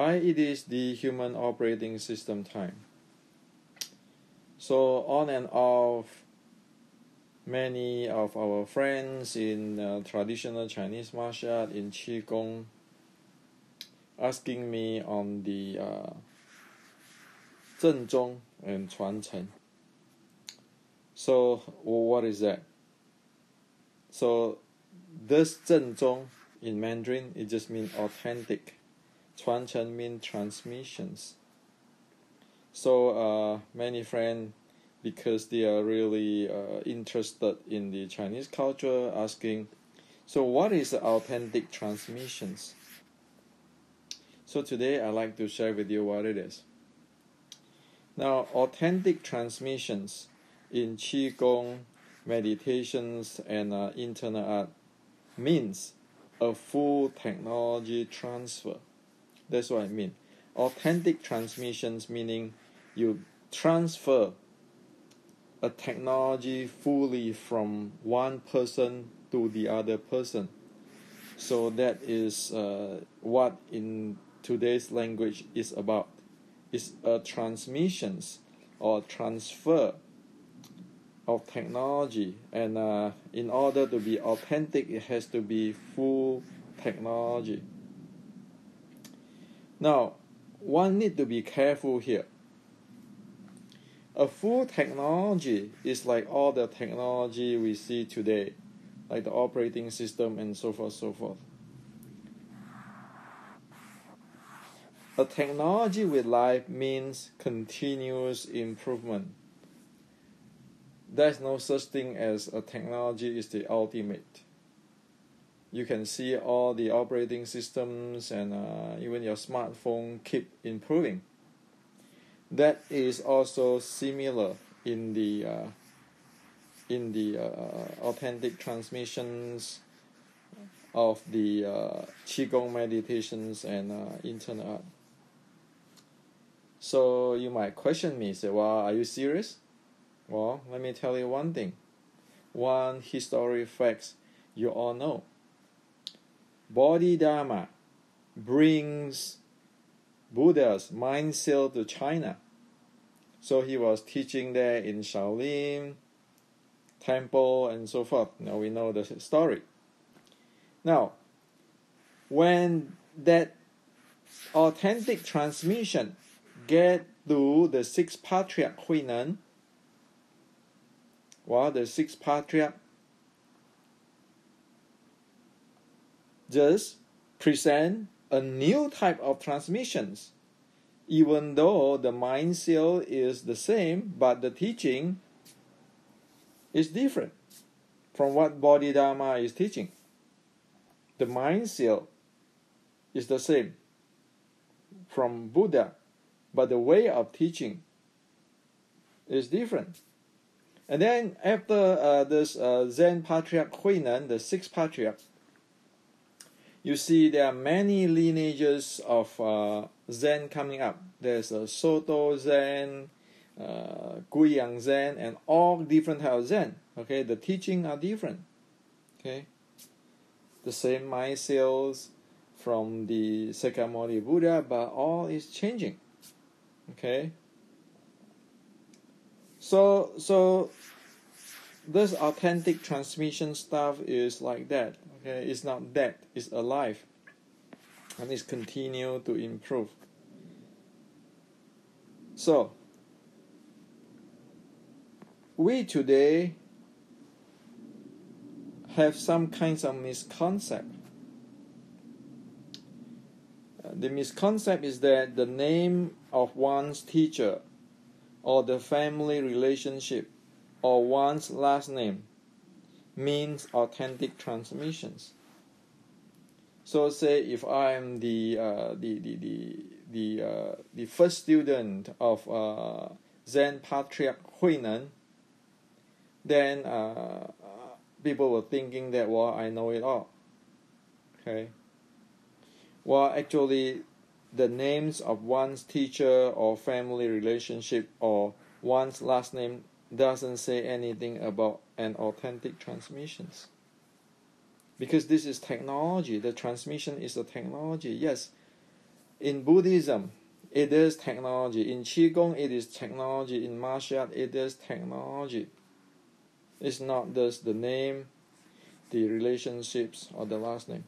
Hi, it is the human operating system time. So on and off, many of our friends in traditional Chinese martial art, in Qigong, asking me on the 正宗 and 传承. So what is that? So this 正宗 in Mandarin, it just means authentic. 传承 means transmissions. So many friends, because they are really interested in the Chinese culture, asking, so what is authentic transmissions? So today I'd like to share with you what it is. Now, authentic transmissions in Qigong, meditations, and internal art means a full technology transfer. That's what I mean. Authentic transmissions meaning you transfer a technology fully from one person to the other person. So that is what in today's language is about. It's a transmissions or transfer of technology, and in order to be authentic, it has to be full technology. Now, one need to be careful here. A full technology is like all the technology we see today, like the operating system and so forth. A technology with life means continuous improvement. There's no such thing as a technology is the ultimate. You can see all the operating systems and even your smartphone keep improving. That is also similar in the authentic transmissions of the Qigong meditations and internal art. So you might question me, say, well, are you serious? Well, let me tell you one thing. One historic fact you all know. Bodhidharma brings Buddha's mind seal to China. So he was teaching there in Shaolin temple and so forth. Now we know the story. Now, when that authentic transmission get to the sixth patriarch Huinan, well, the sixth patriarch just present a new type of transmissions, even though the mind seal is the same, but the teaching is different from what Bodhidharma is teaching. The mind seal is the same from Buddha, but the way of teaching is different. And then after this Zen Patriarch Huinan, the sixth patriarch, you see there are many lineages of Zen coming up. There's a Soto Zen, Guiyang Zen, and all different types of Zen. Okay, the teaching are different. Okay, the same mind seals from the Sakyamuni Buddha, but all is changing. Okay, so this authentic transmission stuff is like that. Okay, it's not dead, it's alive, and it's continue to improve. So we today have some kinds of misconcept. The misconcept is that the name of one's teacher or the family relationship or one's last name means authentic transmissions. So say if I am the first student of Zen Patriarch Huinan, then people were thinking that, well, I know it all. Okay. Well, actually, the names of one's teacher or family relationship or one's last name doesn't say anything about an authentic transmissions. Because this is technology. The transmission is a technology. Yes, In Buddhism, it is technology. In Qigong, it is technology. In martial art, it is technology. It's not just the name, the relationships, or the last name.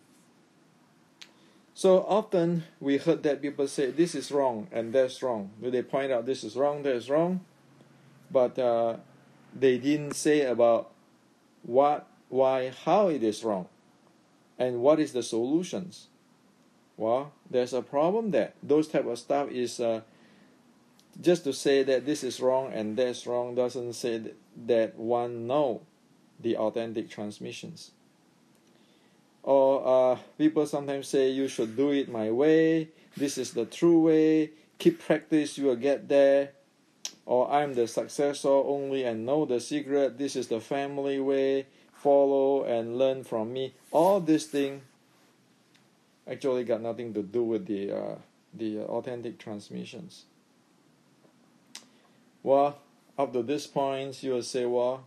So often we heard that people say this is wrong and that's wrong. They point out this is wrong, that is wrong, but they didn't say about what, why, how it is wrong, and what is the solutions. Well, there's a problem there. Those type of stuff is just to say that this is wrong and that's wrong doesn't say that one know the authentic transmissions. Or people sometimes say you should do it my way, this is the true way, keep practice, you will get there. Or I'm the successor only and know the secret, this is the family way, follow and learn from me. All these things actually got nothing to do with the authentic transmissions. Well, up to this point, you will say, well,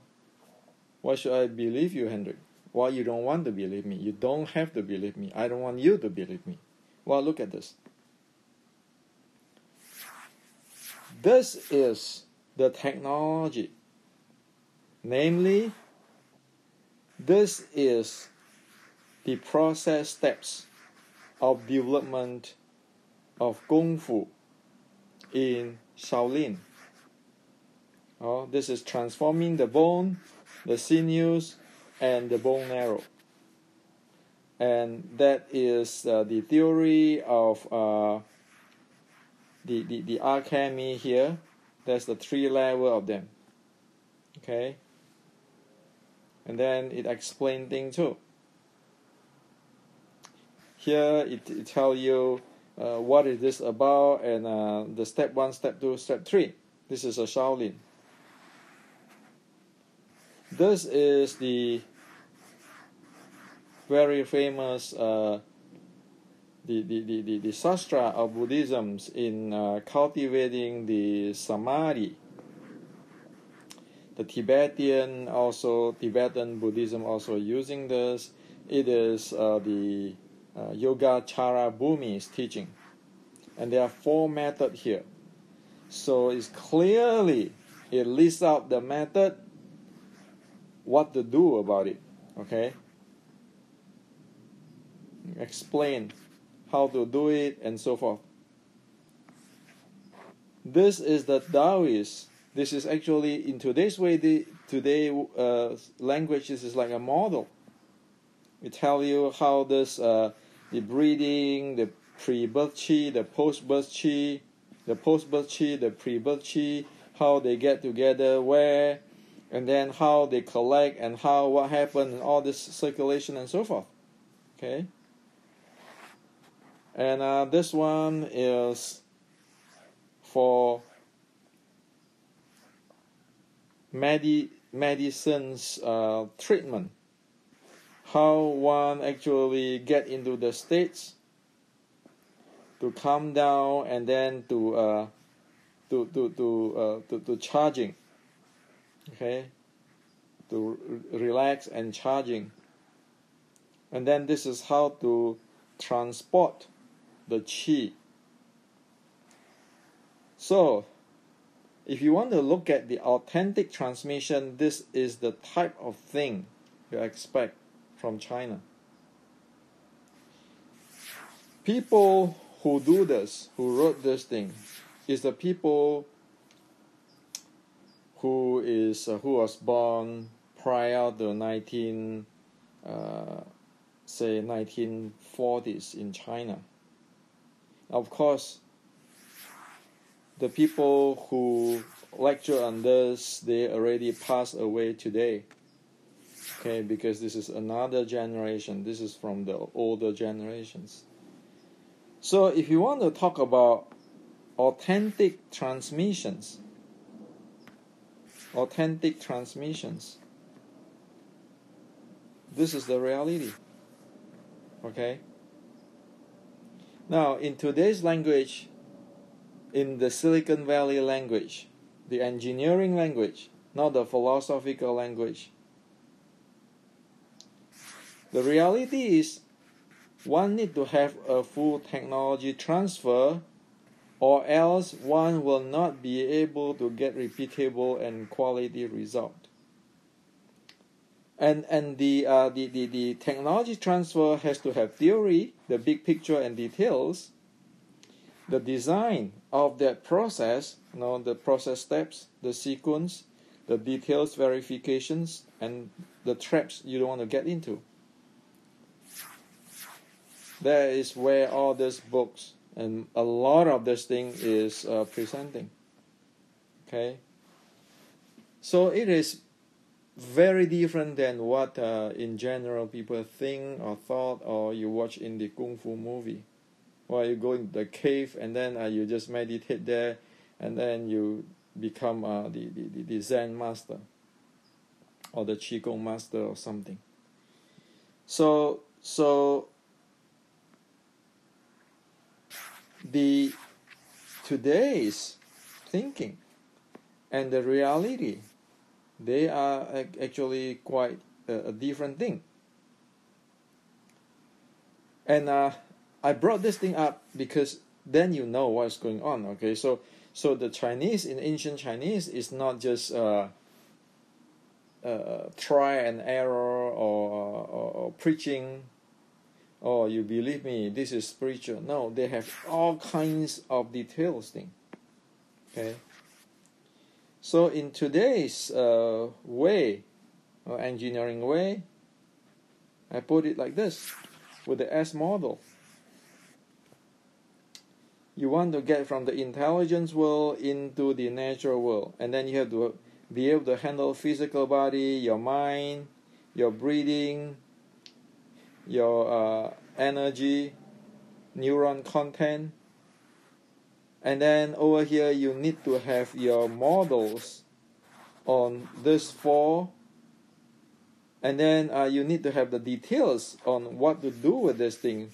why should I believe you, Hendrik? Well, you don't want to believe me. You don't have to believe me. I don't want you to believe me. Well, look at this. This is the technology. Namely, this is the process steps of development of Kung Fu in Shaolin. This is transforming the bone, the sinews, and the bone marrow. And that is the theory of the alchemy here. That's the 3 levels of them. Okay? And then it explains things too. Here it tells you what is this about, and the step 1, step 2, step 3. This is a Shaolin. This is the very famous the sastra of Buddhism in cultivating the samadhi. The Tibetan Buddhism also using this. It is the Yogacara Bhumi's teaching, and there are 4 methods here. So it's clearly it lists out the method, what to do about it. Okay. Explain how to do it and so forth. This is the Taoist. This is actually, in today's way, today language, this is like a model. It tells you how this the breathing, the pre-birth chi, the post-birth chi, the post-birth chi, the pre-birth chi, how they get together, where, and then how they collect, and what happened, and all this circulation and so forth. Okay. And this one is for medicine's treatment. How one actually get into the states to calm down, and then to charging. Okay, to relax and charging. And then this is how to transport the chi. So, if you want to look at the authentic transmission, this is the type of thing you expect from China. People who do this, who wrote this thing, is the people who was born prior to 1940s in China. Of course, the people who lecture on this, they already passed away today. Okay, because this is another generation. This is from the older generations. So if you want to talk about authentic transmissions, this is the reality. Okay? Now, in today's language, in the Silicon Valley language, the engineering language, not the philosophical language, the reality is one need to have a full technology transfer, or else one will not be able to get repeatable and quality result. And the technology transfer has to have theory, the big picture and details, the design of that process, the process steps, the sequence, the details verifications, and the traps you don't want to get into. That is where all these books and a lot of this thing is presenting. Okay, so it is very different than what in general people think or thought, or you watch in the Kung Fu movie, where you go in the cave and then you just meditate there, and then you become the Zen master or the Qigong master or something. So the today's thinking and the reality, they are actually quite a different thing. And I brought this thing up because then you know what's going on. Okay, so the Chinese, in ancient Chinese, is not just try and error or preaching, or you believe me, this is spiritual. No, they have all kinds of details thing. Okay. So in today's way, or engineering way, I put it like this, with the S model. You want to get from the intelligence world into the natural world, and then you have to be able to handle physical body, your mind, your breathing, your energy, neuron content. And then over here you need to have your models on this four, and then you need to have the details on what to do with this thing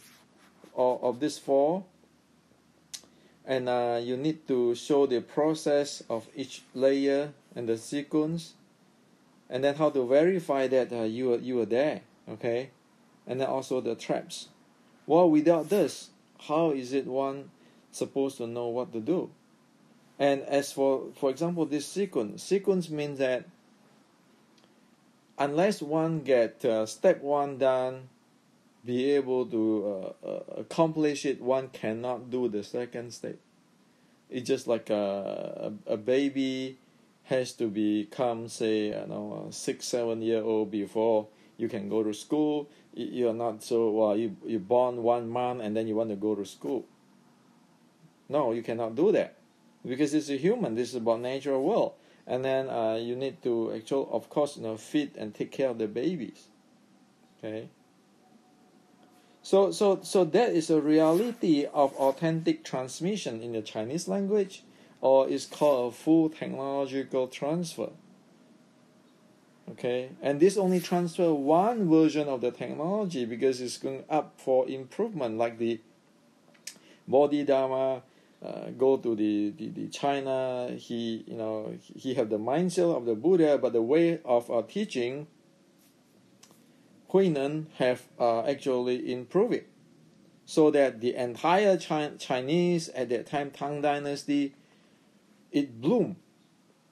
of this four, and you need to show the process of each layer and the sequence, and then how to verify that you are there. Okay, and then also the traps. Well, without this, how is it one supposed to know what to do? And as for example, this sequence means that unless one get step one done, be able to accomplish it, one cannot do the second step. It's just like a baby has to become, say, 6-7 year old before you can go to school. You're not so you born 1 month and then you want to go to school. No, you cannot do that, because it's a human. This is about natural world, and then you need to of course, feed and take care of the babies. Okay. So that is a reality of authentic transmission in the Chinese language, or it's called a full technological transfer. Okay, and this only transfer one version of the technology because it's going up for improvement, like the Bodhidharma. Go to the China, he have the mindset of the Buddha, but the way of teaching, Huinan have actually improved it, so that the entire Chinese at that time, Tang Dynasty, it bloomed.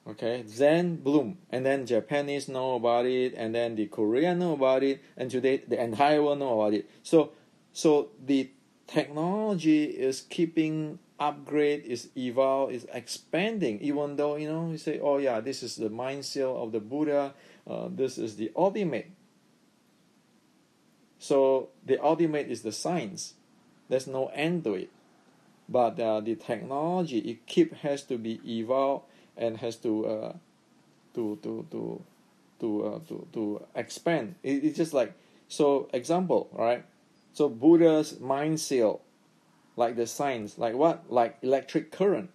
Okay, Zen bloom, and then Japanese know about it, and then the Korean know about it, and today the entire world know about it. So the technology is keeping upgrade, is evolve, is expanding, even though you say, oh yeah, this is the mindset of the Buddha, this is the ultimate. So the ultimate is the science. There's no end to it, but the technology has to be evolved and has to expand. It's just like, so example, right? So Buddha's mindset, like the science, like what? Like electric current.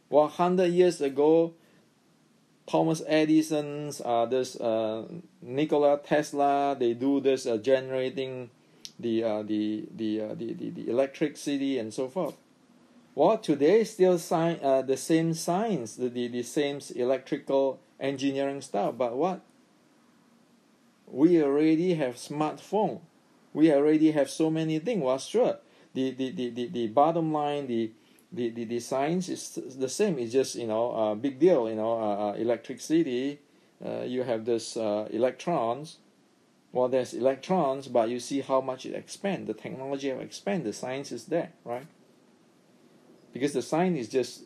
Well, 100 years ago, Thomas Edison's, this Nikola Tesla, they do this generating the electricity and so forth. Well, today still the same science, the same electrical engineering stuff, but what? We already have smartphone. We already have so many things. Well, sure, the bottom line, the science is the same. It's just, a big deal. Electricity. You have this electrons. Well, there's electrons, but you see how much it expands. The technology have expanded. The science is there, right? Because the science is just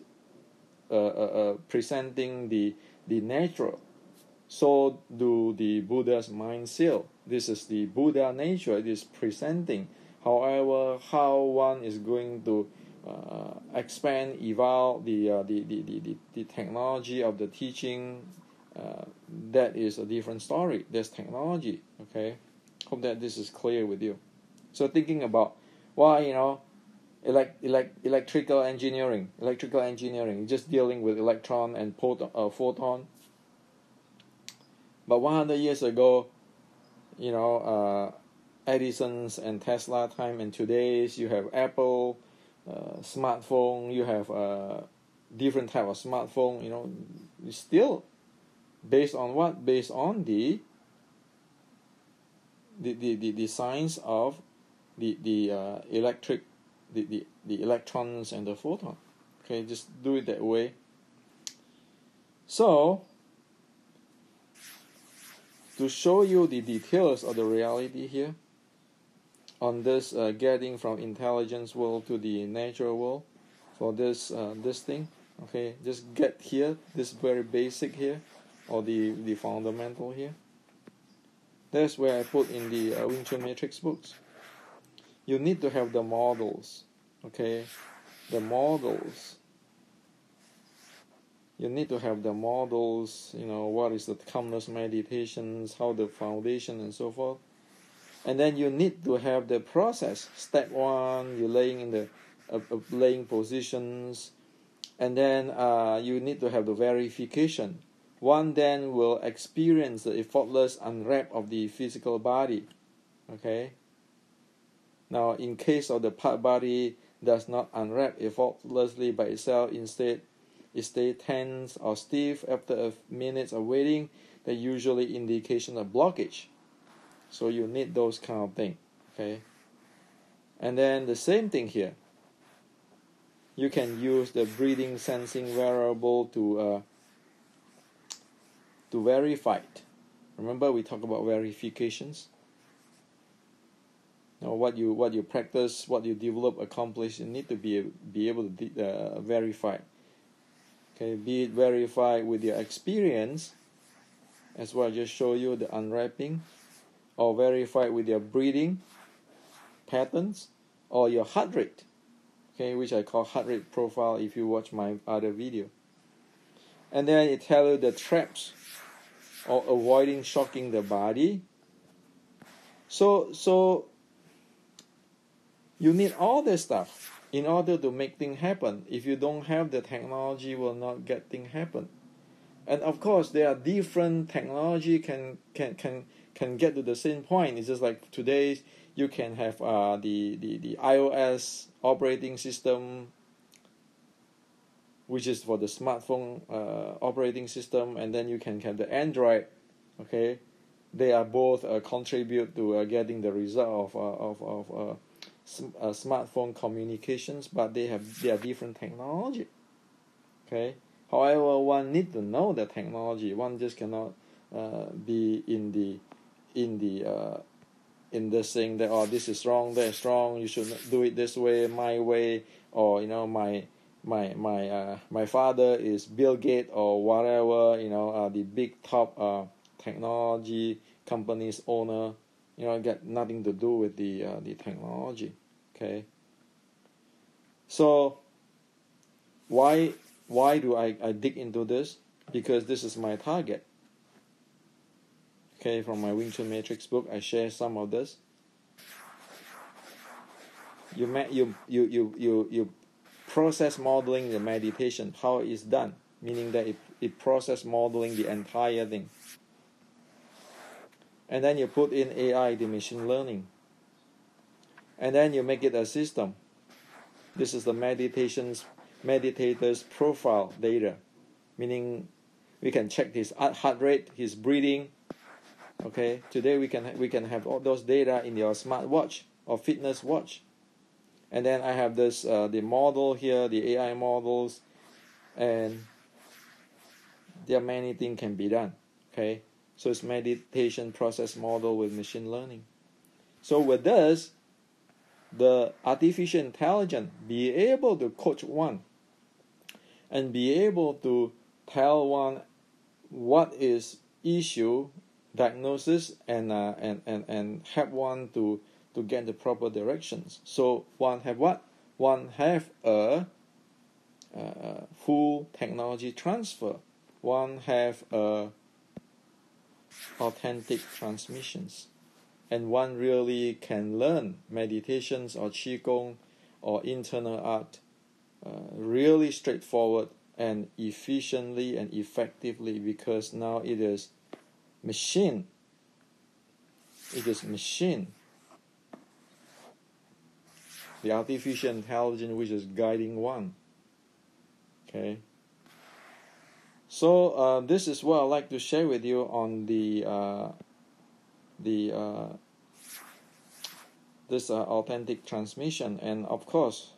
presenting the natural. So do the Buddha's mind seal. This is the Buddha nature. It is presenting. However, how one is going to expand, evolve the technology of the teaching, that is a different story. There's technology. Okay, hope that this is clear with you. So thinking about why, electrical engineering, just dealing with electron and photon. But 100 years ago, Edison's and Tesla time, and today's you have Apple, smartphone, you have different type of smartphone. It's still based on what? Based on the science of the electric, the electrons and the photon. Okay, just do it that way. So, to show you the details of the reality here, on this getting from intelligence world to the natural world, for this thing, okay, just get here, this very basic here, or the fundamental here. That's where I put in the Wing Chun Matrix books. You need to have the models, okay, the models. You need to have the models, what is the calmness meditations, how the foundation and so forth. And then you need to have the process. Step 1, you're laying in the laying positions. And then you need to have the verification. One then will experience the effortless unwrap of the physical body. Okay? Now, in case of the part body does not unwrap effortlessly by itself, instead it stays tense or stiff after a minutes of waiting, that usually indication of blockage. So you need those kind of things. Okay? And then the same thing here. You can use the breathing sensing variable to verify it. Remember we talked about verifications. Now what you practice, what you develop, accomplish, you need to be able to verify. Okay, be it verified with your experience, as well. I just show you the unwrapping, or verified with your breathing patterns, or your heart rate. Okay, which I call heart rate profile if you watch my other video. And then it tells you the traps, or avoiding shocking the body. So you need all this stuff in order to make things happen. If you don't have the technology, will not get things happen. And of course, there are different technology can get to the same point. It's just like today, you can have the iOS operating system, which is for the smartphone operating system, and then you can have the Android. Okay, they are both contribute to getting the result of smartphone communications, but they are different technology. Okay, however, one need to know the technology. One just cannot be in this saying that this is wrong, that is wrong. You should do it this way, my way, or my father is Bill Gates or whatever. The big top technology company's owner. Get nothing to do with the technology. Okay. So why do I dig into this? Because this is my target. Okay, from my Wing Chun Matrix book, I share some of this. You process modeling the meditation, how it is done, meaning that it process modeling the entire thing. And then you put in AI, the machine learning. And then you make it a system. This is the meditator's profile data, meaning we can check his heart rate, his breathing, Okay, today we can have all those data in your smartwatch or fitness watch. And then I have this the model here, the AI models, and there are many things can be done. Okay, so it's meditation process model with machine learning. So with this, the artificial intelligence be able to coach one and be able to tell one what is issue diagnosis and help one to get the proper directions. So one have what? One have a full technology transfer. One have a authentic transmissions. And one really can learn meditations or Qigong or internal art really straightforward and efficiently and effectively, because now it is machine. It is machine. The artificial intelligence which is guiding one. Okay. So this is what I'd like to share with you on this authentic transmission. And of course,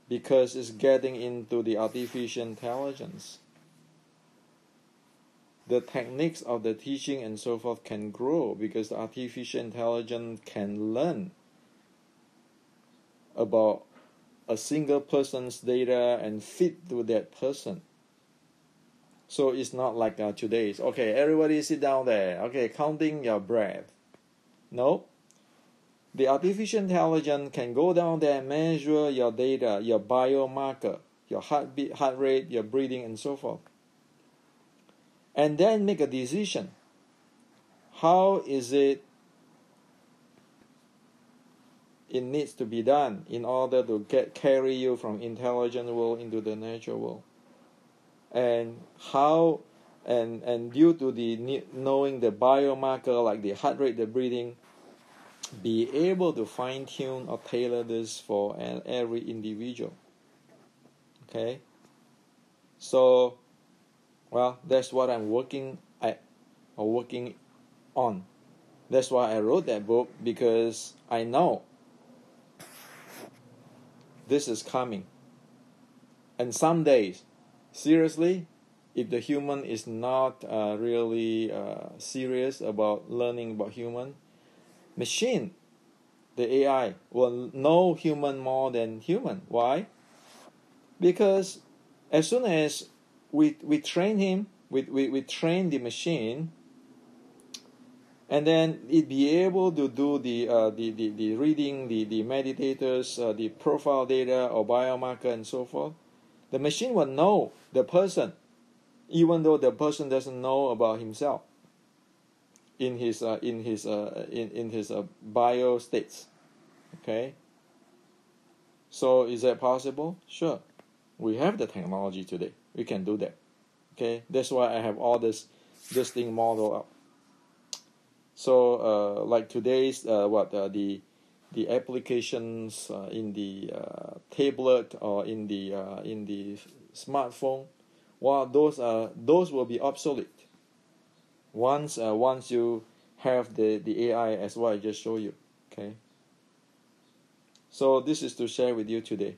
because it's getting into the artificial intelligence, the techniques of the teaching and so forth can grow, because the artificial intelligence can learn about a single person's data and fit to that person. So it's not like today's, okay, everybody sit down there, okay, counting your breath. No. The artificial intelligence can go down there and measure your data, your biomarker, your heartbeat, heart rate, your breathing, and so forth. And then make a decision. How is it needs to be done in order to carry you from intelligent world into the natural world. And how, and due to the knowing the biomarker like the heart rate, the breathing, be able to fine-tune or tailor this for every individual. Okay? So, well, that's what I'm working on. That's why I wrote that book, because I know this is coming. And some days, seriously, if the human is not really serious about learning about human, machine, the AI, will know human more than human. Why? Because as soon as we train him, we train the machine, and then it be able to do the reading, the meditators, the profile data or biomarker and so forth. The machine will know the person, even though the person doesn't know about himself in his bio states. Okay. So is that possible? Sure. We have the technology today. We can do that. Okay. That's why I have all this thing modeled up. So like today's the applications in the tablet or in the smartphone, well, those will be obsolete once you have the AI as what I just showed you. Okay. So this is to share with you today.